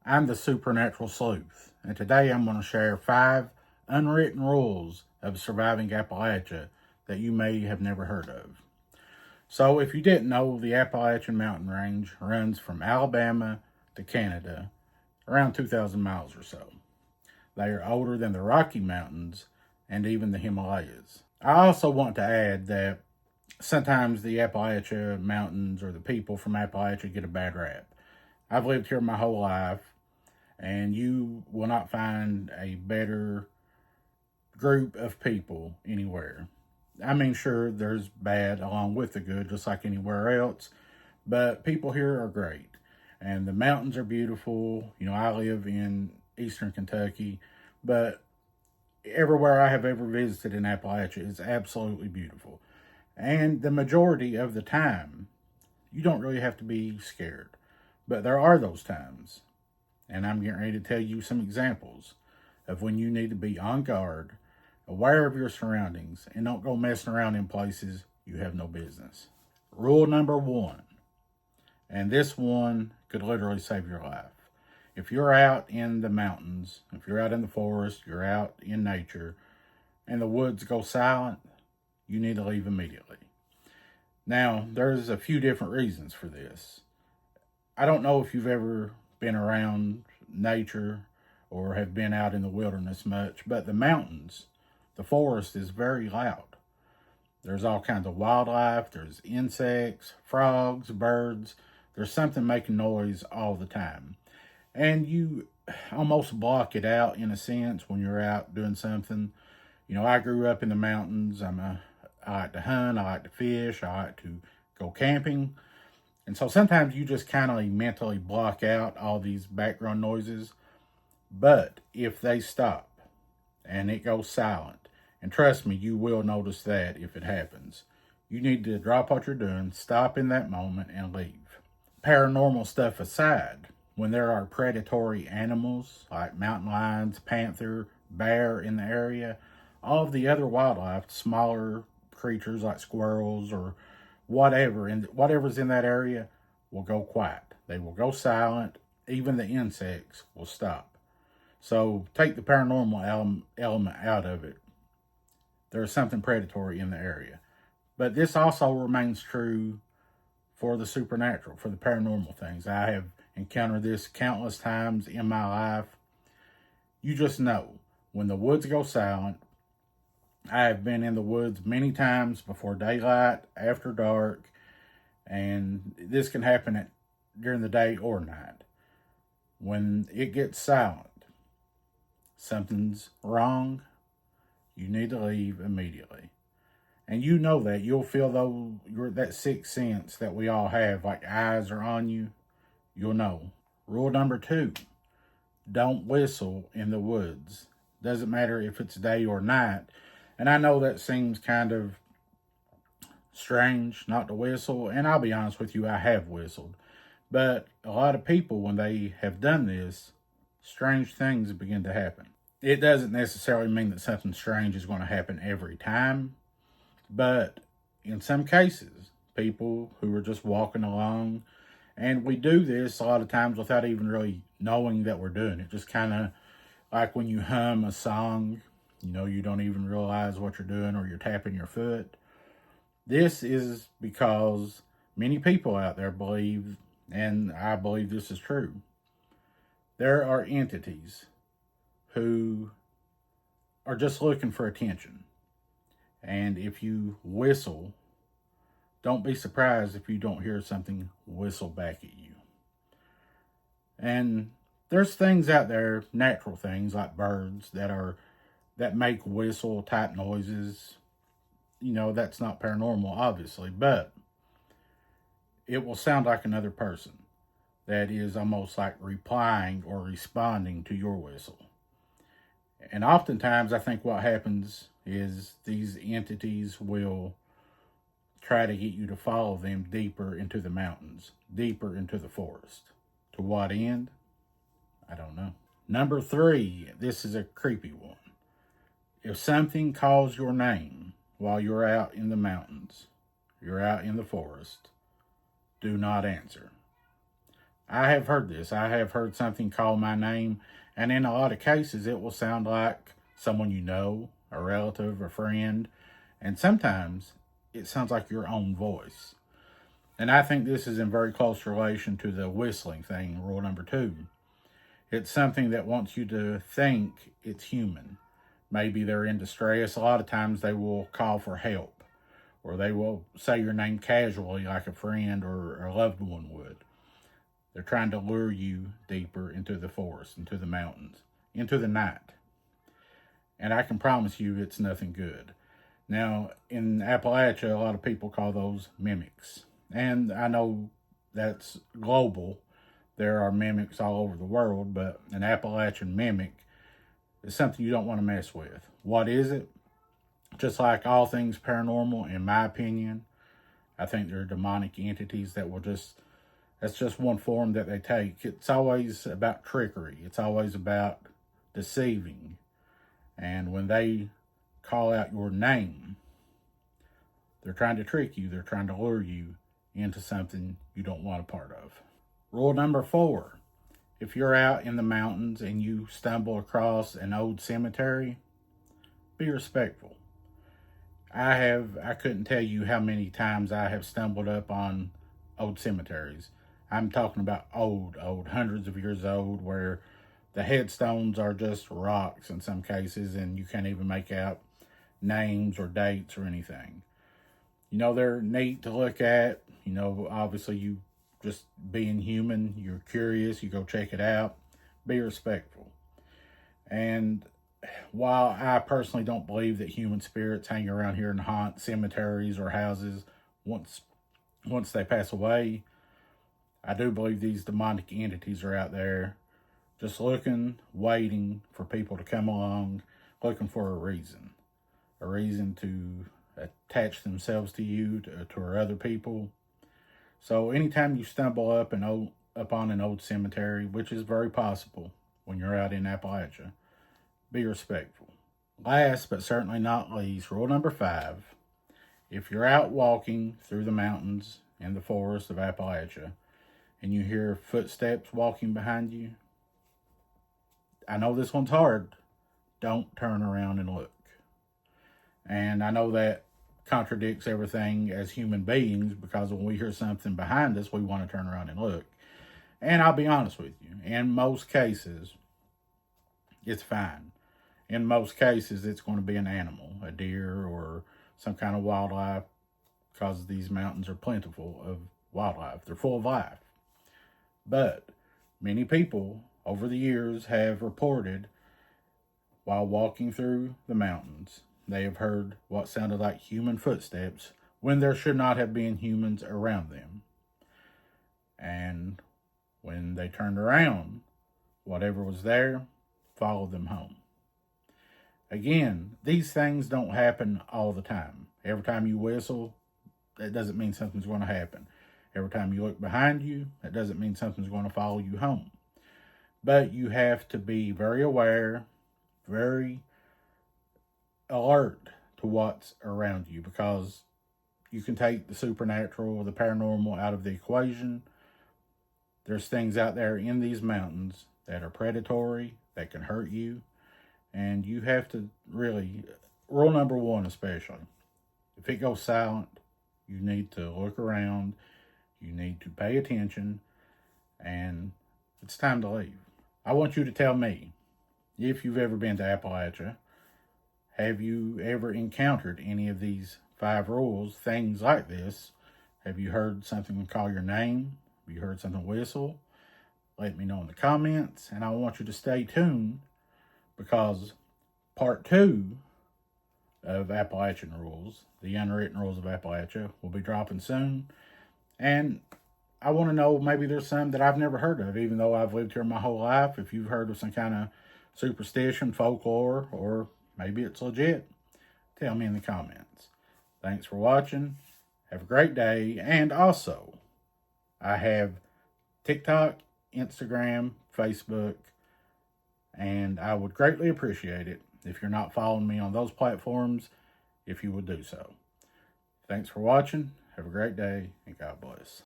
I'm the Supernatural Sleuth, and today I'm going to share 5 unwritten rules of surviving Appalachia that you may have never heard of. So, if you didn't know, the Appalachian mountain range runs from Alabama to Canada, around 2,000 miles or so. They are older than the Rocky Mountains and even the Himalayas. I also want to add that sometimes the Appalachia Mountains or the people from Appalachia get a bad rap. I've lived here my whole life, and you will not find a better group of people anywhere. I mean, sure, there's bad along with the good, just like anywhere else, but people here are great. And the mountains are beautiful. You know, I live in eastern Kentucky, but everywhere I have ever visited in Appalachia is absolutely beautiful. And the majority of the time, you don't really have to be scared. But there are those times, and I'm getting ready to tell you some examples of when you need to be on guard, aware of your surroundings, and don't go messing around in places you have no business. Rule number 1, and this one could literally save your life. If you're out in the mountains, if you're out in the forest, you're out in nature, and the woods go silent, you need to leave immediately. Now, there's a few different reasons for this. I don't know if you've ever been around nature or have been out in the wilderness much, but the mountains, the forest is very loud. There's all kinds of wildlife, there's insects, frogs, birds. There's something making noise all the time. And you almost block it out in a sense when you're out doing something. You know, I grew up in the mountains. I like to hunt, I like to fish, I like to go camping. And so sometimes you just kind of mentally block out all these background noises. But if they stop and it goes silent, and trust me, you will notice that if it happens, you need to drop what you're doing, stop in that moment, and leave. Paranormal stuff aside, when there are predatory animals like mountain lions, panther, bear in the area, all of the other wildlife, smaller creatures like squirrels or whatever, and whatever's in that area will go quiet. They will go silent. Even the insects will stop. So take the paranormal element out of it. There's something predatory in the area. But this also remains true for the supernatural, for the paranormal things. I have encountered this countless times in my life. You just know when the woods go silent. I have been in the woods many times before daylight, after dark, and this can happen during the day or night. When it gets silent, something's wrong. You need to leave immediately. And you know that. You'll feel that sixth sense that we all have, like eyes are on you. You'll know. Rule number 2, don't whistle in the woods. Doesn't matter if it's day or night. And I know that seems kind of strange not to whistle. And I'll be honest with you, I have whistled. But a lot of people, when they have done this, strange things begin to happen. It doesn't necessarily mean that something strange is going to happen every time. But in some cases, people who are just walking along, and we do this a lot of times without even really knowing that we're doing it. Just kind of like when you hum a song, you know, you don't even realize what you're doing or you're tapping your foot. This is because many people out there believe, and I believe this is true, there are entities who are just looking for attention. And if you whistle, don't be surprised if you don't hear something whistle back at you. And there's things out there, natural things like birds that make whistle type noises. You know, that's not paranormal, obviously, but it will sound like another person that is almost like replying or responding to your whistle. And oftentimes, I think what happens is these entities will try to get you to follow them deeper into the mountains, deeper into the forest. To what end? I don't know. Number 3, this is a creepy one. If something calls your name while you're out in the mountains, you're out in the forest, do not answer. I have heard this. I have heard something call my name, and in a lot of cases, it will sound like someone you know, a relative, a friend, and sometimes it sounds like your own voice. And I think this is in very close relation to the whistling thing, rule number 2. It's something that wants you to think it's human. Maybe they're in distress. A lot of times they will call for help, or they will say your name casually like a friend or a loved one would. They're trying to lure you deeper into the forest, into the mountains, into the night. And I can promise you it's nothing good. Now, in Appalachia, a lot of people call those mimics. And I know that's global. There are mimics all over the world, but an Appalachian mimic is something you don't want to mess with. What is it? Just like all things paranormal, in my opinion, I think they're demonic entities that will just, that's just one form that they take. It's always about trickery, it's always about deceiving. And when they call out your name, they're trying to trick you, they're trying to lure you into something you don't want a part of. Rule number 4. If you're out in the mountains and you stumble across an old cemetery, be respectful. I couldn't tell you how many times I have stumbled up on old cemeteries. I'm talking about old, hundreds of years old, where the headstones are just rocks in some cases, and you can't even make out names or dates or anything. They're neat to look at. Obviously, you just being human, you're curious, you go check it out. Be respectful. And while I personally don't believe that human spirits hang around here and haunt cemeteries or houses once they pass away, I do believe these demonic entities are out there just looking, waiting for people to come along, looking for a reason to attach themselves to you, to other people. So anytime you stumble upon an old cemetery, which is very possible when you're out in Appalachia, be respectful. Last but certainly not least, rule number 5. If you're out walking through the mountains and the forest of Appalachia and you hear footsteps walking behind you, I know this one's hard. Don't turn around and look. And I know that contradicts everything as human beings, because when we hear something behind us, we want to turn around and look. And I'll be honest with you, in most cases, it's fine. In most cases, it's going to be an animal, a deer or some kind of wildlife, because these mountains are plentiful of wildlife. They're full of life. But many people over the years have reported, while walking through the mountains, they have heard what sounded like human footsteps when there should not have been humans around them. And when they turned around, whatever was there followed them home. Again, these things don't happen all the time. Every time you whistle, that doesn't mean something's going to happen. Every time you look behind you, that doesn't mean something's going to follow you home. But you have to be very aware, very alert to what's around you, because you can take the supernatural or the paranormal out of the equation. There's things out there in these mountains that are predatory, that can hurt you. And you have to really, rule number 1 especially, if it goes silent, you need to look around, you need to pay attention, and it's time to leave. I want you to tell me, if you've ever been to Appalachia, have you ever encountered any of these 5 rules, things like this? Have you heard something call your name? Have you heard something whistle? Let me know in the comments, and I want you to stay tuned, because part 2 of Appalachian Rules, the Unwritten Rules of Appalachia, will be dropping soon. And I want to know, maybe there's some that I've never heard of, even though I've lived here my whole life. If you've heard of some kind of superstition, folklore, or maybe it's legit, tell me in the comments. Thanks for watching. Have a great day. And also, I have TikTok, Instagram, Facebook, and I would greatly appreciate it if you're not following me on those platforms, if you would do so. Thanks for watching. Have a great day, and God bless.